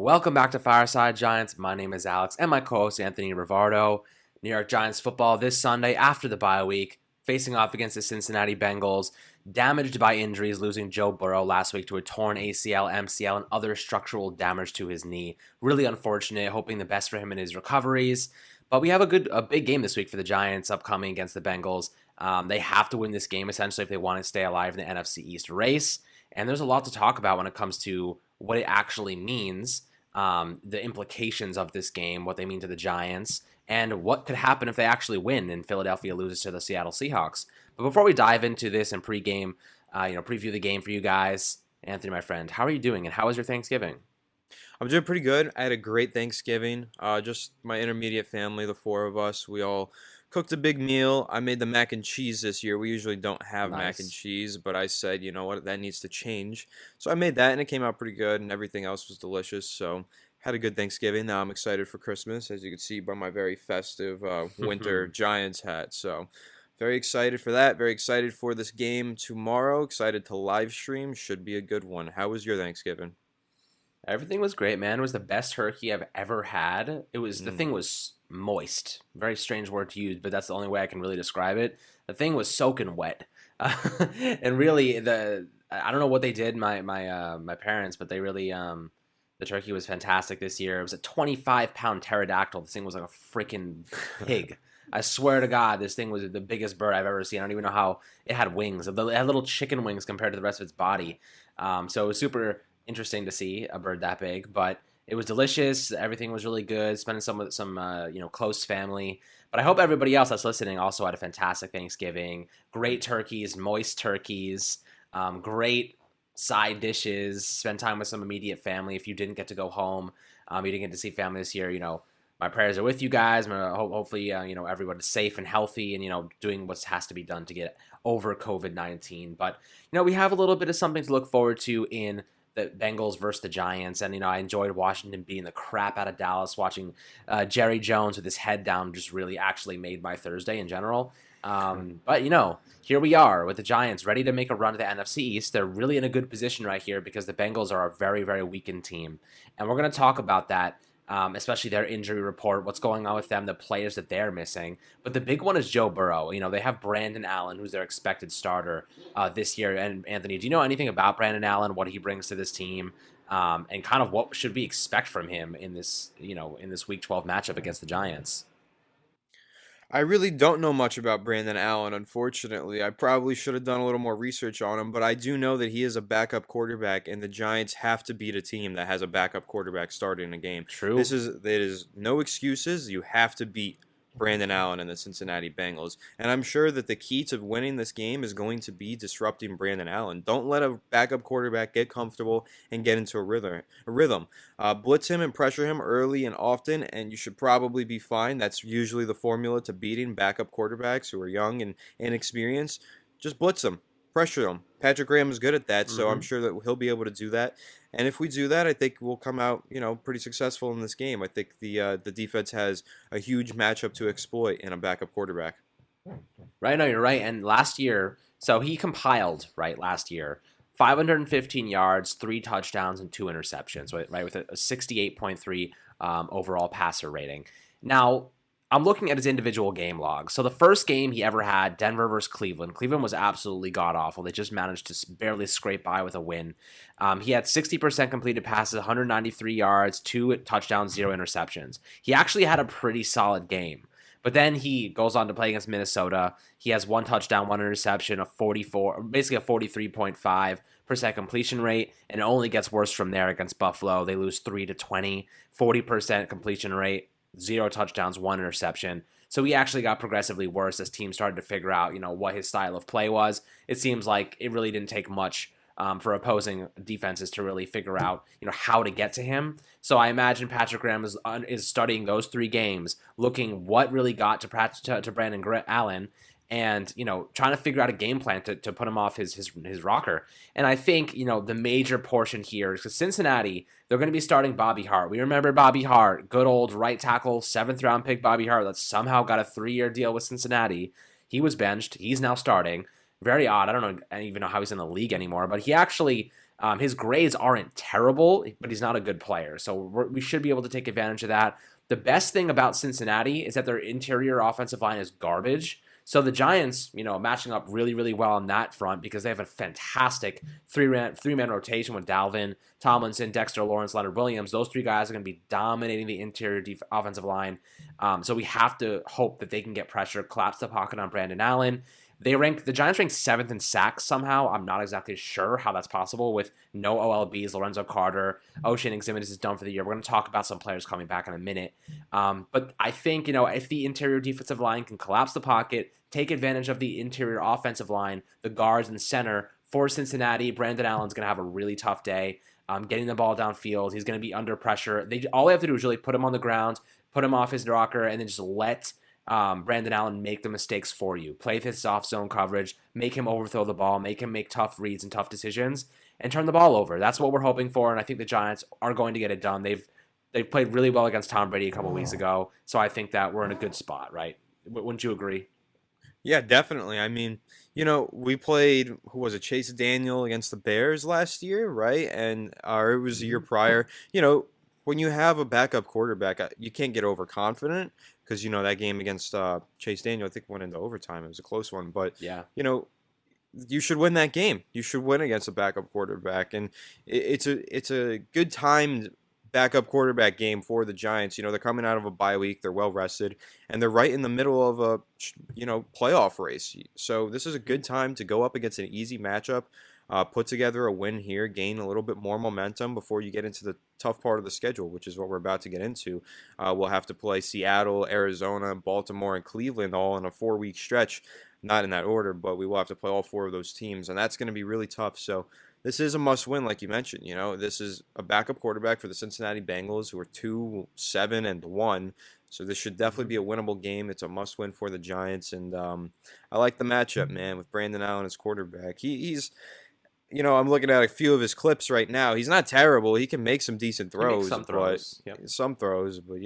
Welcome back to Fireside Giants. My name is Alex and my co-host Anthony Rivardo. New York Giants football this Sunday after the bye week, facing off against the Cincinnati Bengals, damaged by injuries, losing Joe Burrow last week to a torn ACL, MCL, and other structural damage to his knee. Really unfortunate, hoping the best for him in his recoveries. But we have a big game this week for the Giants upcoming against the Bengals. They have to win this game essentially if they want to stay alive in the NFC East race. And there's a lot to talk about when it comes to what it actually means, the implications of this game, what they mean to the Giants, and what could happen if they actually win and Philadelphia loses to the Seattle Seahawks. But before we dive into this and preview the game for you guys, Anthony, my friend, how are you doing and how was your Thanksgiving? I'm doing pretty good. I had a great Thanksgiving. Just my intermediate family, the four of us, we all cooked a big meal. I made the mac and cheese this year. We usually don't have mac and cheese, but I said, you know what, that needs to change. So I made that, and it came out pretty good, and everything else was delicious. So had a good Thanksgiving. Now I'm excited for Christmas, as you can see by my very festive winter Giants hat. So very excited for that. Very excited for this game tomorrow. Excited to live stream. Should be a good one. How was your Thanksgiving? Everything was great, man. It was the best turkey I've ever had. The thing was moist. Very strange word to use, but that's the only way I can really describe it. The thing was soaking wet. And really I don't know what they did, my parents, but they really the turkey was fantastic this year. It was a 25-pound pterodactyl. This thing was like a freaking pig. I swear to God, this thing was the biggest bird I've ever seen. I don't even know how it had wings. It had little chicken wings compared to the rest of its body. So it was super interesting to see a bird that big, but it was delicious. Everything was really good. Spending some close family. But I hope everybody else that's listening also had a fantastic Thanksgiving. Great turkeys, moist turkeys, great side dishes. Spend time with some immediate family. If you didn't get to go home, you didn't get to see family this year. My prayers are with you guys. Hopefully, everyone is safe and healthy, and doing what has to be done to get over COVID-19. But we have a little bit of something to look forward to in the Bengals versus the Giants, and I enjoyed Washington beating the crap out of Dallas. Watching Jerry Jones with his head down just really actually made my Thursday in general. But here we are with the Giants ready to make a run to the NFC East. They're really in a good position right here because the Bengals are a very, very weakened team, and we're going to talk about that. Especially their injury report, what's going on with them, the players that they're missing. But the big one is Joe Burrow. They have Brandon Allen, who's their expected starter this year. And Anthony, do you know anything about Brandon Allen, what he brings to this team, and kind of what should we expect from him in this Week 12 matchup against the Giants? I really don't know much about Brandon Allen, unfortunately. I probably should have done a little more research on him, but I do know that he is a backup quarterback, and the Giants have to beat a team that has a backup quarterback starting a game. True. There is no excuses. You have to beat Brandon Allen and the Cincinnati Bengals. And I'm sure that the key to winning this game is going to be disrupting Brandon Allen. Don't let a backup quarterback get comfortable and get into a rhythm. Blitz him and pressure him early and often, and you should probably be fine. That's usually the formula to beating backup quarterbacks who are young and inexperienced. Just blitz them. Pressure them. Patrick Graham is good at that, so I'm sure that he'll be able to do that. And if we do that, I think we'll come out, pretty successful in this game. I think the defense has a huge matchup to exploit in a backup quarterback. Right, no, you're right. And last year, so he compiled, last year, 515 yards, 3 touchdowns, and 2 interceptions, right, with a 68.3 overall passer rating. Now, I'm looking at his individual game log. So the first game he ever had, Denver versus Cleveland. Cleveland was absolutely god-awful. They just managed to barely scrape by with a win. He had 60% completed passes, 193 yards, 2 touchdowns, 0 interceptions. He actually had a pretty solid game. But then he goes on to play against Minnesota. He has 1 touchdown, 1 interception, basically a 43.5% completion rate, and it only gets worse from there against Buffalo. They lose 3-20, 40% completion rate. 0 touchdowns, 1 interception. So he actually got progressively worse as teams started to figure out, what his style of play was. It seems like it really didn't take much for opposing defenses to really figure out, how to get to him. So I imagine Patrick Graham is studying those 3 games, looking what really got to Brandon Allen, and trying to figure out a game plan to put him off his rocker. And I think the major portion here is because Cincinnati, they're going to be starting Bobby Hart. We remember Bobby Hart, good old right tackle, 7th round pick Bobby Hart that somehow got a 3-year deal with Cincinnati. He was benched. He's now starting. Very odd. I don't even know how he's in the league anymore, but he actually His grades aren't terrible, but he's not a good player. So we should be able to take advantage of that. The best thing about Cincinnati is that their interior offensive line is garbage. So the Giants, matching up really, really well on that front because they have a fantastic three-man rotation with Dalvin, Tomlinson, Dexter Lawrence, Leonard Williams. Those three guys are going to be dominating the interior offensive line. So we have to hope that they can get pressure, collapse the pocket on Brandon Allen. The Giants rank 7th in sacks somehow. I'm not exactly sure how that's possible with no OLBs. Lorenzo Carter, O'Shea Ximines is done for the year. We're going to talk about some players coming back in a minute. But I think, if the interior defensive line can collapse the pocket, take advantage of the interior offensive line, the guards and center for Cincinnati, Brandon Allen's going to have a really tough day getting the ball downfield. He's going to be under pressure. All they have to do is really put him on the ground, put him off his rocker, and then just let Brandon Allen make the mistakes for you. Play his soft zone coverage, make him overthrow the ball, make him make tough reads and tough decisions, and turn the ball over. That's what we're hoping for, and I think the Giants are going to get it done. They've played really well against Tom Brady a couple weeks ago, so I think that we're in a good spot, right? Wouldn't you agree? Yeah, definitely. I mean, we played, who was it, Chase Daniel against the Bears last year, right? And it was the year prior. When you have a backup quarterback, you can't get overconfident because, that game against Chase Daniel, I think went into overtime. It was a close one. But, yeah, you should win that game. You should win against a backup quarterback. And it's a good timed backup quarterback game for the Giants. They're coming out of a bye week. They're well rested. And they're right in the middle of a, playoff race. So this is a good time to go up against an easy matchup. Put together a win here, gain a little bit more momentum before you get into the tough part of the schedule, which is what we're about to get into. We'll have to play Seattle, Arizona, Baltimore, and Cleveland all in a 4-week stretch. Not in that order, but we will have to play all 4 of those teams, and that's going to be really tough. So this is a must-win, like you mentioned. This is a backup quarterback for the Cincinnati Bengals, who are 2-7-1. So this should definitely be a winnable game. It's a must-win for the Giants, and I like the matchup, man, with Brandon Allen as quarterback. He's I'm looking at a few of his clips right now. He's not terrible. He can make some decent throws. Some throws. But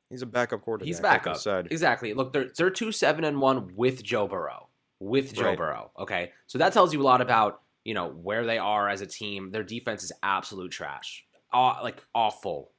he's a backup quarterback. He's backup. Like exactly. Look, they're 2-7-1 with Joe Burrow. Burrow. Okay, so that tells you a lot about where they are as a team. Their defense is absolute trash. Awful.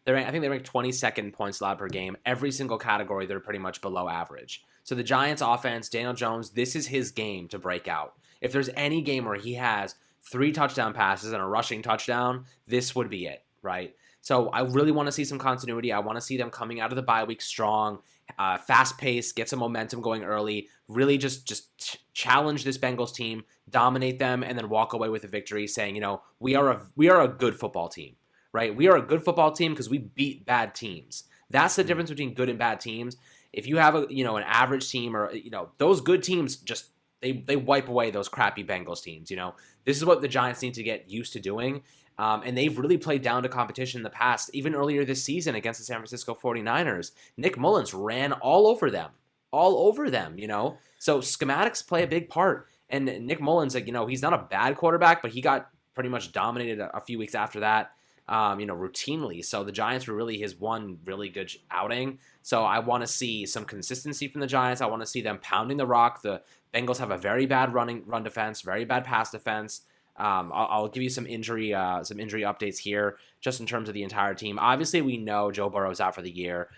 I think they rank 22nd in points allowed per game. Every single category, they're pretty much below average. So the Giants offense, Daniel Jones, this is his game to break out. If there's any game where he has 3 touchdown passes and a rushing touchdown, this would be it, right? So I really want to see some continuity. I want to see them coming out of the bye week strong, fast pace, get some momentum going early, really just challenge this Bengals team, dominate them, and then walk away with a victory saying, we are a good football team, right? We are a good football team because we beat bad teams. That's the difference between good and bad teams. If you have an average team or those good teams just they wipe away those crappy Bengals teams. This is what the Giants need to get used to doing. And they've really played down to competition in the past. Even earlier this season against the San Francisco 49ers, Nick Mullins ran all over them. So schematics play a big part. And Nick Mullins, he's not a bad quarterback, but he got pretty much dominated a few weeks after that. Routinely. So the Giants were really his one really good outing. So I want to see some consistency from the Giants. I want to see them pounding the rock. The Bengals have a very bad run defense, very bad pass defense. I'll give you some injury updates here, just in terms of the entire team. Obviously, we know Joe Burrow's out for the year.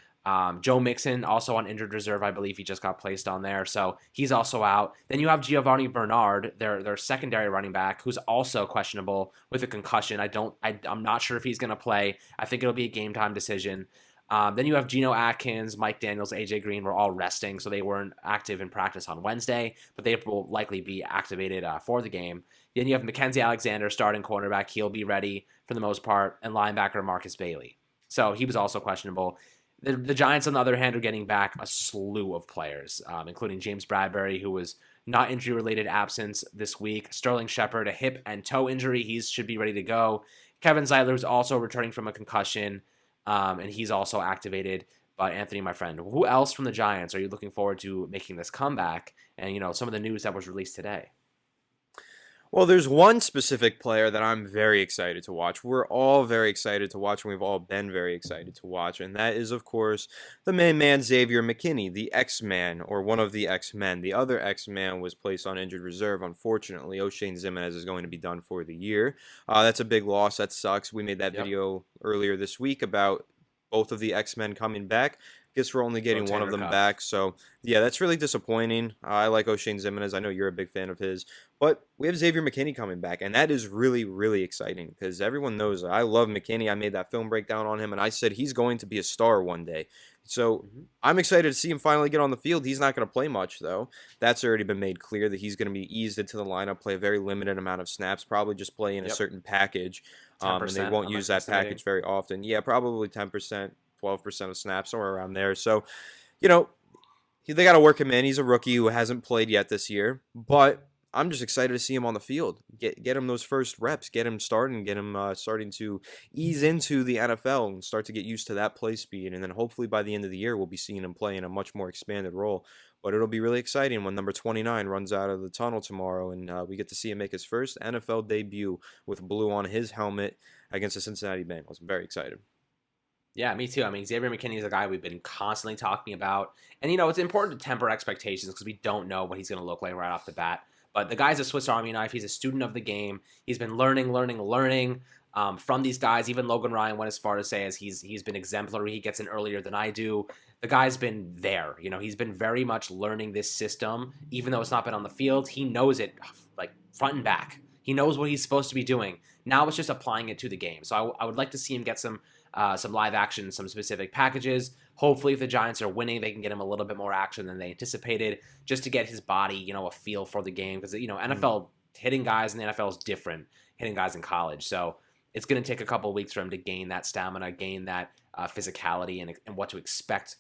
Joe Mixon also on injured reserve. I believe he just got placed on there, so he's also out. Then you have Giovanni Bernard, their secondary running back, who's also questionable with a concussion. I'm not sure if he's going to play. I think it'll be a game time decision. Then you have Geno Atkins, Mike Daniels, AJ Green were all resting, so they weren't active in practice on Wednesday, but they will likely be activated for the game. Then you have Mackenzie Alexander, starting cornerback. He'll be ready for the most part, and linebacker Marcus Bailey. So he was also questionable. The Giants, on the other hand, are getting back a slew of players, including James Bradbury, who was not injury-related absence this week. Sterling Shepard, a hip and toe injury. He should be ready to go. Kevin Zeitler is also returning from a concussion, and he's also activated. But Anthony, my friend, who else from the Giants are you looking forward to making this comeback? And, some of the news that was released today. Well, there's one specific player that I'm very excited to watch. We're all very excited to watch, and we've all been very excited to watch, and that is, of course, the main man, Xavier Mckinney, the X-Man, or one of the X-Men. The other X-Man was placed on injured reserve, unfortunately. O'Shane Ximines is going to be done for the year. That's a big loss. That sucks. We made that Yep. video earlier this week about both of the X-Men coming back. Guess we're only getting one of Rotator them cuff. back, so yeah, that's really disappointing. I like O'Shane Ximines. I know you're a big fan of his. But we have Xavier McKinney coming back, and that is really, really exciting because everyone knows I love McKinney. I made that film breakdown on him, and I said he's going to be a star one day. So Mhm. I'm excited to see him finally get on the field. He's not going to play much, though. That's already been made clear that he's going to be eased into the lineup, play a very limited amount of snaps, probably just play in a Yep. certain package, Ten and they percent. won't I'm use that estimating. package very often. Yeah, probably 10%, 12% of snaps, somewhere around there. So, you know, they got to work him in. He's a rookie who hasn't played yet this year, but I'm just excited to see him on the field. Get him those first reps, get him starting, get him starting to ease into the NFL and start to get used to that play speed. And then hopefully by the end of the year, we'll be seeing him play in a much more expanded role. But it'll be really exciting when number 29 runs out of the tunnel tomorrow and we get to see him make his first NFL debut with blue on his helmet against the Cincinnati Bengals. I'm very excited. Yeah, me too. I mean, Xavier McKinney is a guy we've been constantly talking about. And, it's important to temper expectations because we don't know what he's going to look like right off the bat. But the guy's a Swiss Army knife. He's a student of the game. He's been learning from these guys. Even Logan Ryan went as far to say as he's been exemplary. He gets in earlier than I do. The guy's been there. He's been very much learning this system. Even though it's not been on the field, he knows it like front and back. He knows what he's supposed to be doing. Now it's just applying it to the game. So I would like to see him get some live action, some specific packages. Hopefully, if the Giants are winning, they can get him a little bit more action than they anticipated, just to get his body, a feel for the game. Because NFL hitting guys in the NFL is different hitting guys in college. So it's going to take a couple of weeks for him to gain that stamina, gain that physicality, and what to expect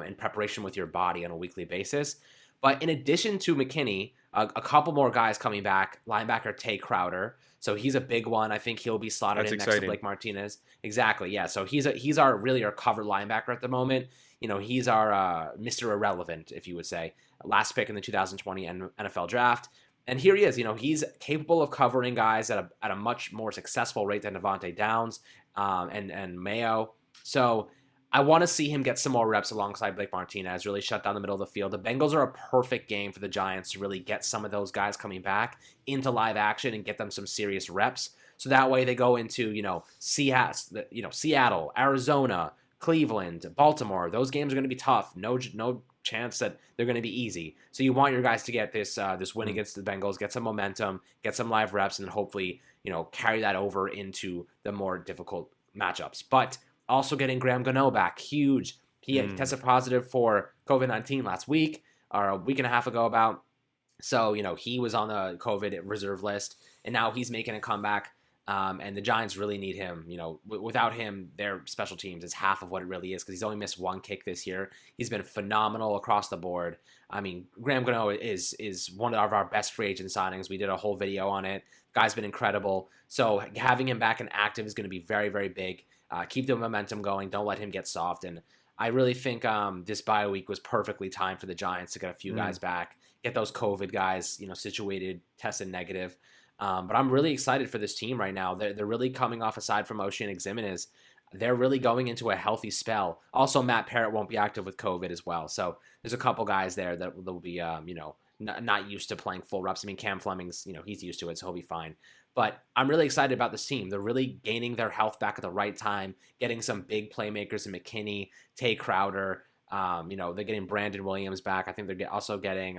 in preparation with your body on a weekly basis. But in addition to McKinney, a couple more guys coming back. Linebacker Tay Crowder. So he's a big one. I think he'll be slotted That's in next exciting. to Blake Martinez. Exactly, yeah. So he's our really our covered linebacker at the moment. He's our Mr. Irrelevant, if you would say. Last pick in the 2020 NFL draft. And here he is. He's capable of covering guys at a much more successful rate than Devontae Downs and Mayo. So I want to see him get some more reps alongside Blake Martinez, really shut down the middle of the field. The Bengals are a perfect game for the Giants to really get some of those guys coming back into live action and get them some serious reps. So that way they go into, Seattle, Arizona, Cleveland, Baltimore. Those games are going to be tough. No chance that they're going to be easy. So you want your guys to get this win against the Bengals, get some momentum, get some live reps, and then hopefully, carry that over into the more difficult matchups. But also getting Graham Gano back, huge. He had tested positive for COVID-19 last week, or a week and a half ago about. So, he was on the COVID reserve list, and now he's making a comeback. And the Giants really need him. Without him, their special teams is half of what it really is because he's only missed one kick this year. He's been phenomenal across the board. I mean, Graham Gano is one of our best free agent signings. We did a whole video on it. Guy's been incredible. So having him back and active is going to be very, very big. Keep the momentum going. Don't let him get soft. And I really think this bye week was perfectly timed for the Giants to get a few guys back, get those COVID guys, situated, tested negative. But I'm really excited for this team right now. They're really coming off, aside from O'Shane Ximines, they're really going into a healthy spell. Also, Matt Parrott won't be active with COVID as well. So there's a couple guys there that will be, not used to playing full reps. I mean, Cam Fleming's, he's used to it, so he'll be fine. But I'm really excited about this team. They're really gaining their health back at the right time, getting some big playmakers in McKinney, Tay Crowder. They're getting Brandon Williams back. I think they're also getting,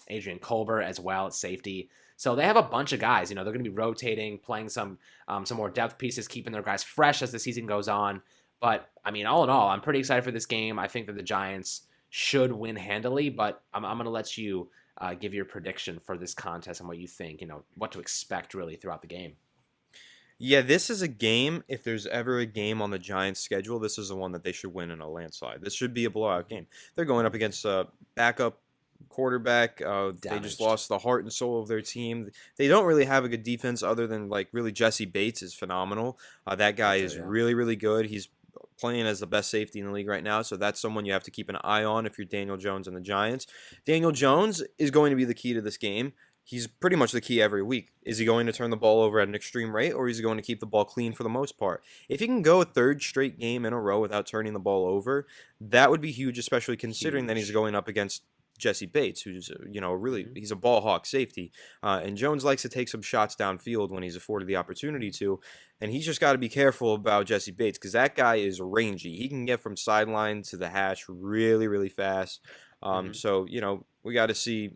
Adrian Colbert as well at safety. So they have a bunch of guys. They're going to be rotating, playing some more depth pieces, keeping their guys fresh as the season goes on. But, I mean, all in all, I'm pretty excited for this game. I think that the Giants should win handily, but I'm going to let you give your prediction for this contest and what you think, what to expect really throughout the game. Yeah, this is a game. If there's ever a game on the Giants' schedule, this is the one that they should win in a landslide. This should be a blowout game. They're going up against a backup quarterback. They just lost the heart and soul of their team. They don't really have a good defense other than really Jesse Bates is phenomenal. That guy is really, really good. He's playing as the best safety in the league right now, so that's someone you have to keep an eye on if you're Daniel Jones and the Giants. Daniel Jones is going to be the key to this game. he's pretty much the key every week. Is he going to turn the ball over at an extreme rate, or is he going to keep the ball clean for the most part? If he can go a third straight game in a row without turning the ball over, that would be huge, especially considering that he's going up against Jesse Bates, who's, really, he's a ball hawk safety. And Jones likes to take some shots downfield when he's afforded the opportunity to. And he's just got to be careful about Jesse Bates, because that guy is rangy. He can get from sideline to the hash really, really fast. So, we got to see.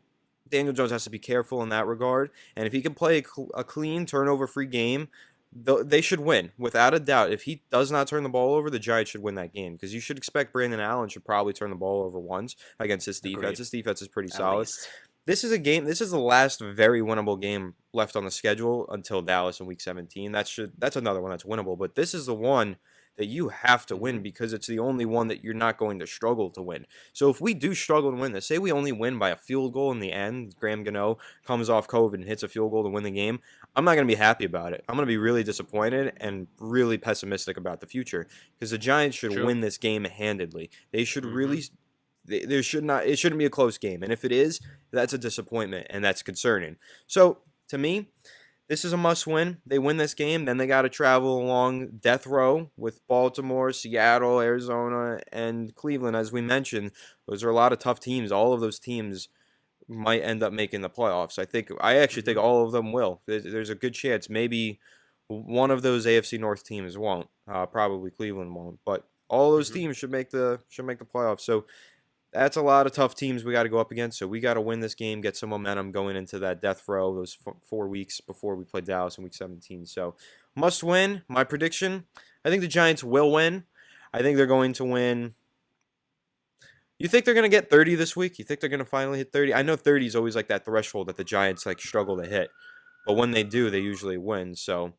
Daniel Jones has to be careful in that regard. And if he can play a clean, turnover-free game, they should win. Without a doubt, if he does not turn the ball over, the Giants should win that game. Because you should expect Brandon Allen should probably turn the ball over once against this defense. Agreed. This defense is pretty solid. This is the last very winnable game left on the schedule until Dallas in Week 17. That's another one that's winnable. But this is the one that you have to win, because it's the only one that you're not going to struggle to win. So if we do struggle to win this, say we only win by a field goal in the end, Graham Gano comes off COVID and hits a field goal to win the game, I'm not going to be happy about it. I'm going to be really disappointed and really pessimistic about the future, because the Giants should win this game handedly. They should really... It shouldn't be a close game. And if it is, that's a disappointment, and that's concerning. So, to me, this is a must-win. They win this game, then they got to travel along death row with Baltimore, Seattle, Arizona, and Cleveland. As we mentioned, those are a lot of tough teams. All of those teams might end up making the playoffs. I actually think all of them will. There's a good chance. Maybe one of those AFC North teams won't. Probably Cleveland won't. But all those teams should make the playoffs. So that's a lot of tough teams we got to go up against. So we got to win this game, get some momentum going into that death row, those 4 weeks before we play Dallas in Week 17. So must win. My prediction, I think the Giants will win. I think they're going to win. You think they're going to get 30 this week? You think they're going to finally hit 30? I know 30 is always like that threshold that the Giants struggle to hit. But when they do, they usually win. So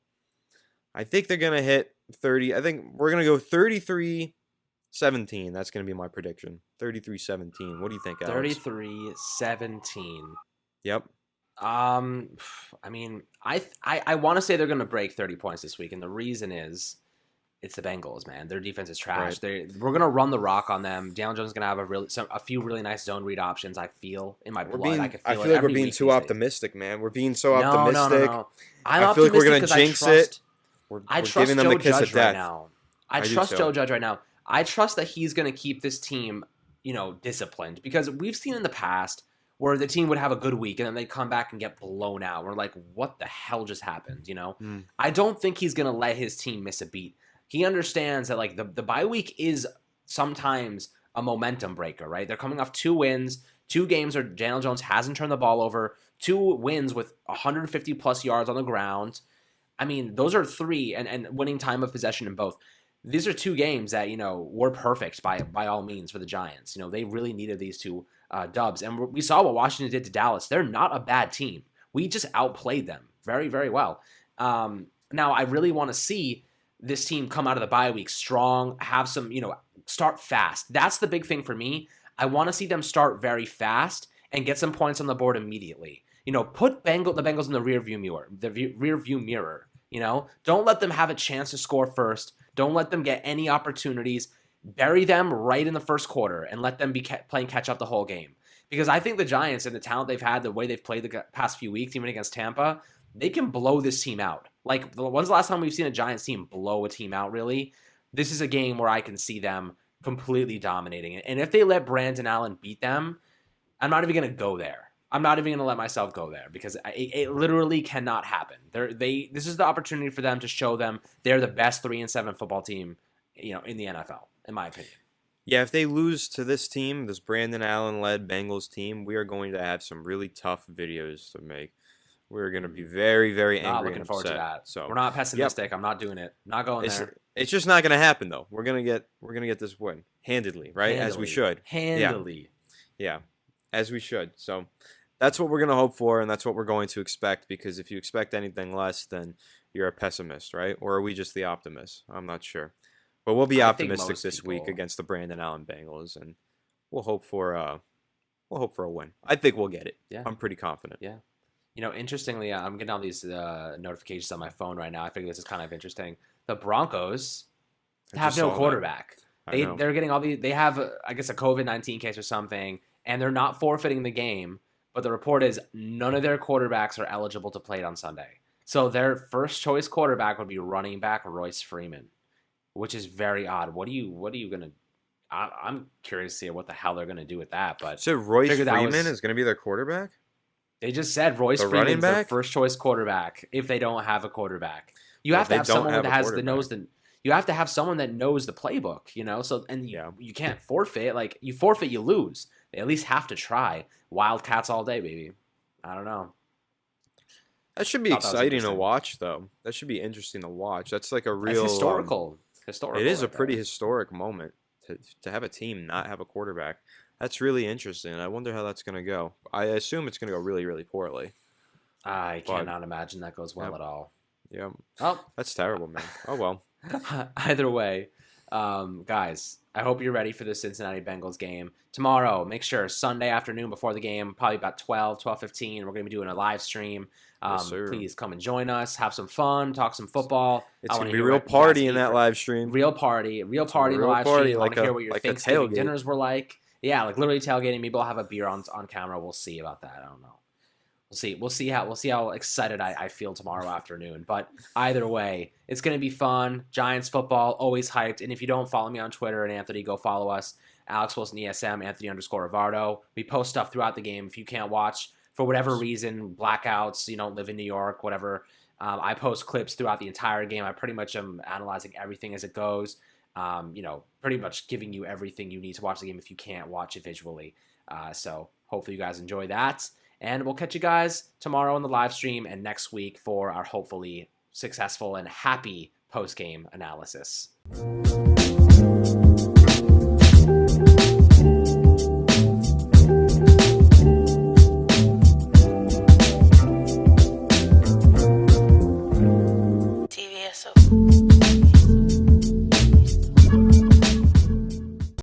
I think they're going to hit 30. I think we're going to go 33-17. That's going to be my prediction. 33-17. What do you think, Alex? 33-17. Yep. I mean, I want to say they're going to break 30 points this week, and the reason is it's the Bengals, man. Their defense is trash. Right. We're going to run the rock on them. Daniel Jones is going to have a few really nice zone read options, I feel, in my blood. I feel like we're being too optimistic, man. We're being so optimistic. No. I feel like we're going to jinx it. We're giving them the kiss of death. Right now. I trust Joe Judge right now. I trust that he's going to keep this team, disciplined, because we've seen in the past where the team would have a good week and then they come back and get blown out. We're like, what the hell just happened? I don't think he's going to let his team miss a beat. He understands that the bye week is sometimes a momentum breaker, right? They're coming off 2 wins, 2 games where Daniel Jones hasn't turned the ball over, 2 wins with 150 plus yards on the ground. I mean, those are 3 and winning time of possession in both. These are 2 games that, were perfect by all means for the Giants. They really needed these 2 dubs. And we saw what Washington did to Dallas. They're not a bad team. We just outplayed them very, very well. Now, I really want to see this team come out of the bye week strong, have some, start fast. That's the big thing for me. I want to see them start very fast and get some points on the board immediately. Put the Bengals in the rearview mirror. Don't let them have a chance to score first. Don't let them get any opportunities. Bury them right in the first quarter and let them be playing catch up the whole game. Because I think the Giants and the talent they've had, the way they've played the past few weeks, even against Tampa, they can blow this team out. When's the last time we've seen a Giants team blow a team out, really? This is a game where I can see them completely dominating it. And if they let Brandon Allen beat them, I'm not even going to go there. I'm not even going to let myself go there, because it literally cannot happen. This is the opportunity for them to show them they're the best 3-7 football team, in the NFL, in my opinion. Yeah, if they lose to this team, this Brandon Allen-led Bengals team, we are going to have some really tough videos to make. We're going to be very, very angry. Not looking forward to that. So we're not pessimistic. Yep. I'm not doing it. Not going there. It's just not going to happen, though. We're gonna get this win handedly, right? As we should. Handily. Yeah, as we should. So that's what we're going to hope for, and that's what we're going to expect, because if you expect anything less, then you're a pessimist, right? Or are we just the optimists? I'm not sure. But we'll be optimistic this week against the Brandon Allen Bengals, and we'll hope for a win. I think we'll get it. Yeah. I'm pretty confident. Yeah. Interestingly, I'm getting all these notifications on my phone right now. I figure this is kind of interesting. The Broncos have no quarterback. They're getting all these. They have, I guess, a COVID-19 case or something, and they're not forfeiting the game. but the report is none of their quarterbacks are eligible to play on Sunday. So their first choice quarterback would be running back Royce Freeman, which is very odd. What are you gonna? I'm curious to see what the hell they're gonna do with that. But So Royce Freeman is gonna be their quarterback? They just said Royce Freeman's their first choice quarterback if they don't have a quarterback. You have to have someone that has you have to have someone that knows the playbook, you know. So you can't forfeit. Like you forfeit, you lose. They at least have to try. Wildcats all day, baby. I don't know. That should be exciting to watch, though. That should be interesting to watch. That's like a real historical. It is a pretty historic moment to have a team not have a quarterback. That's really interesting. I wonder how that's going to go. I assume it's going to go really, really poorly. I cannot imagine that goes well at all. Yeah. Oh, that's terrible, man. Oh, well. Either way, guys, I hope you're ready for the Cincinnati Bengals game. Tomorrow, make sure, Sunday afternoon before the game, probably about 12:15, we're going to be doing a live stream. Yes, please come and join us, have some fun, talk some football. It's going to be a real party in that live stream. Real pardy in the live stream. I want to hear what your Thanksgiving dinners were like. Yeah, like literally tailgating. Maybe we'll have a beer on camera. We'll see about that. I don't know. We'll see how excited I feel tomorrow afternoon. But either way, it's gonna be fun. Giants football, always hyped. And if you don't follow me on Twitter and Anthony, go follow us. Alex Wilson ESM, Anthony_Rivardo. We post stuff throughout the game. If you can't watch for whatever reason, blackouts, you don't live in New York, whatever. I post clips throughout the entire game. I pretty much am analyzing everything as it goes. Pretty much giving you everything you need to watch the game if you can't watch it visually. So hopefully you guys enjoy that. And we'll catch you guys tomorrow on the live stream and next week for our hopefully successful and happy post-game analysis.